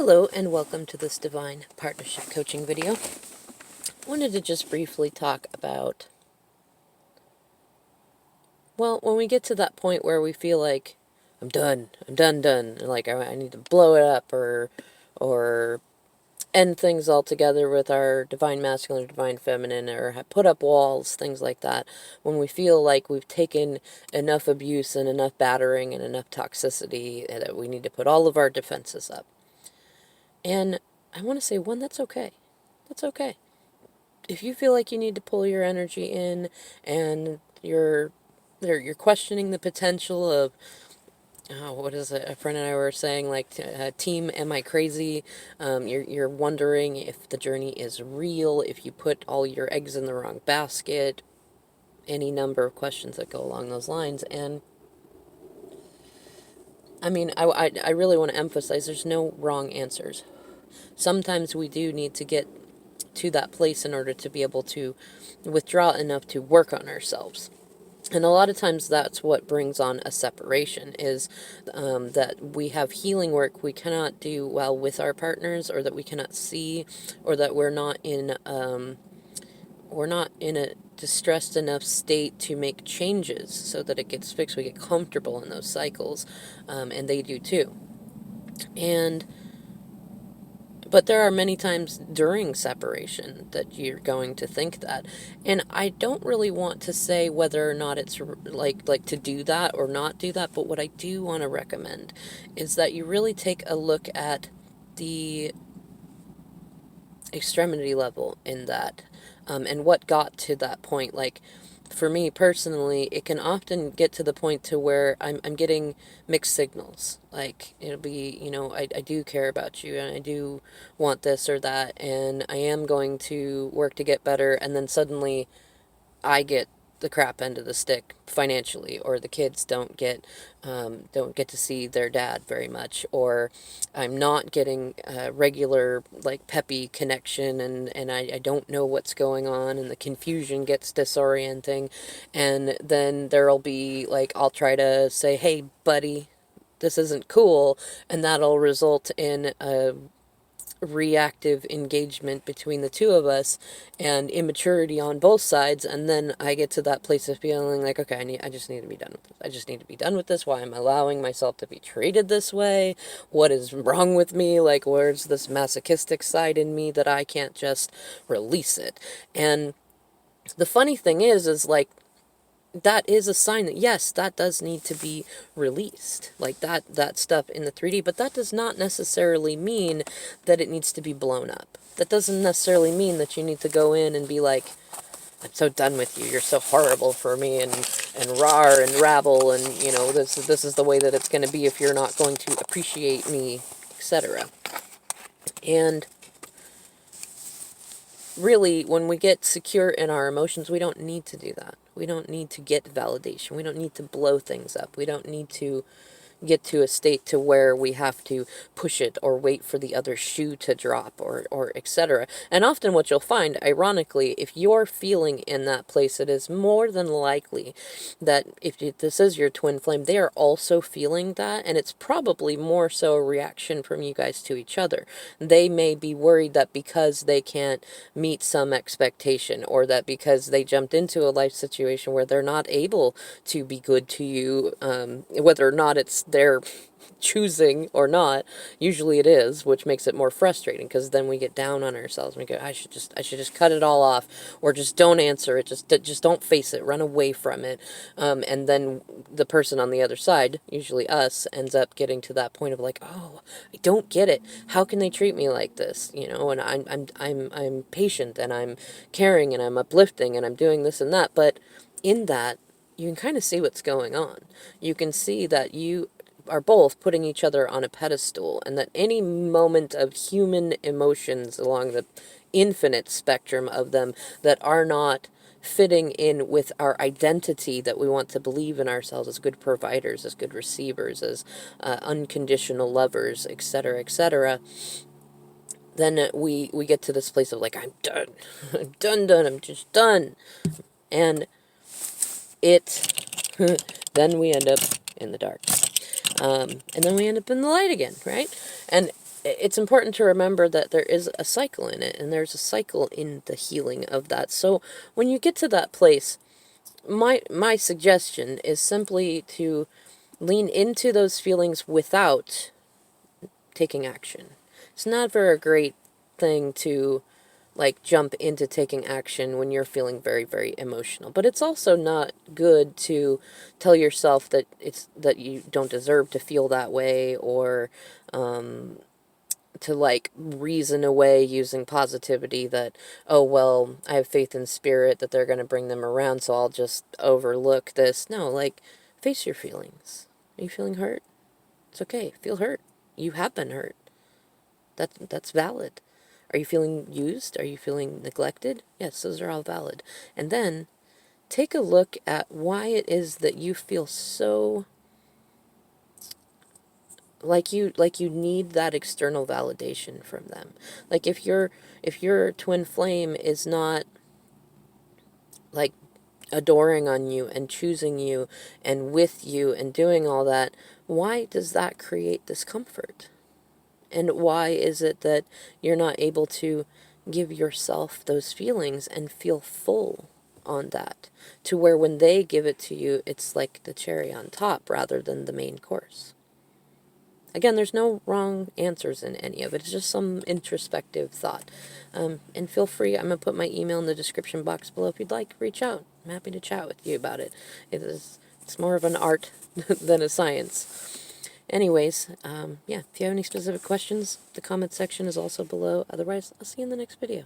Hello and welcome to this Divine Partnership Coaching video. I wanted to just briefly talk about, well, when we get to that point where we feel like, I'm done, and like I need to blow it up or end things altogether with our Divine Masculine or Divine Feminine, or put up walls, things like that. When we feel like we've taken enough abuse and enough battering and enough toxicity that we need to put all of our defenses up. And I want to say, one, that's okay. That's okay. If you feel like you need to pull your energy in and you're questioning the potential of, what is it? A friend and I were saying, like, team, am I crazy? You're wondering if the journey is real, if you put all your eggs in the wrong basket, any number of questions that go along those lines. And I mean, I really want to emphasize there's no wrong answers. Sometimes we do need to get to that place in order to be able to withdraw enough to work on ourselves. And a lot of times that's what brings on a separation, is that we have healing work we cannot do well with our partners, or that we cannot see, or that we're not in a distressed enough state to make changes so that it gets fixed. We get comfortable in those cycles, and they do too. But there are many times during separation that you're going to think that. And I don't really want to say whether or not it's like to do that or not do that, but what I do want to recommend is that you really take a look at the extremity level in that, and what got to that point. Like, for me personally, it can often get to the point to where I'm getting mixed signals. Like, it'll be, I do care about you, and I do want this or that, and I am going to work to get better, and then suddenly I get the crap end of the stick financially, or the kids don't get to see their dad very much, or I'm not getting a regular, like, peppy connection, and I don't know what's going on, and the confusion gets disorienting. And then there'll be, like, I'll try to say, hey buddy, this isn't cool, and that'll result in a reactive engagement between the two of us and immaturity on both sides. And then I get to that place of feeling like, okay, I just need to be done with this. I just need to be done with this. Why am I allowing myself to be treated this way? What is wrong with me? Like, where's this masochistic side in me that I can't just release it? And the funny thing is like, that is a sign that, yes, that does need to be released, like that stuff in the 3D, but that does not necessarily mean that it needs to be blown up. That doesn't necessarily mean that you need to go in and be like, I'm so done with you, you're so horrible for me, and rar and rabble, and, this is the way that it's going to be if you're not going to appreciate me, etc. And really, when we get secure in our emotions, we don't need to do that. We don't need to get validation. We don't need to blow things up. We don't need to get to a state to where we have to push it or wait for the other shoe to drop, or etc. And often what you'll find, ironically, if you're feeling in that place, it is more than likely that if this is your twin flame, they are also feeling that, and it's probably more so a reaction from you guys to each other. They may be worried that because they can't meet some expectation, or that because they jumped into a life situation where they're not able to be good to you, whether or not it's their choosing or not, usually it is, which makes it more frustrating, because then we get down on ourselves. We go, I should just cut it all off, or just don't answer it, just don't face it, run away from it. And then the person on the other side, usually us, ends up getting to that point of like, oh, I don't get it. How can they treat me like this? And I'm patient, and I'm caring, and I'm uplifting, and I'm doing this and that. But in that, you can kind of see what's going on. You can see that you are both putting each other on a pedestal, and that any moment of human emotions along the infinite spectrum of them that are not fitting in with our identity that we want to believe in ourselves as good providers, as good receivers, as unconditional lovers, etc., then we get to this place of like, I'm done. I'm done. I'm just done. And then we end up in the dark. And then we end up in the light again, right? And it's important to remember that there is a cycle in it, and there's a cycle in the healing of that. So when you get to that place, my suggestion is simply to lean into those feelings without taking action. It's not a great thing to like jump into taking action when you're feeling very, very emotional. But it's also not good to tell yourself that you don't deserve to feel that way, or to like reason away using positivity that, oh well, I have faith in spirit that they're going to bring them around, so I'll just overlook this. No, like, face your feelings. Are you feeling hurt? It's okay. Feel hurt. You have been hurt. That's valid. Are you feeling used? Are you feeling neglected? Yes, those are all valid. And then take a look at why it is that you feel so like you need that external validation from them. Like if your twin flame is not like adoring on you and choosing you and with you and doing all that, why does that create discomfort? And why is it that you're not able to give yourself those feelings and feel full on that, to where when they give it to you, it's like the cherry on top rather than the main course? Again, there's no wrong answers in any of it. It's just some introspective thought. And feel free, I'm going to put my email in the description box below. If you'd like, reach out. I'm happy to chat with you about it. It's more of an art than a science. Anyways, yeah, if you have any specific questions, the comment section is also below. Otherwise, I'll see you in the next video.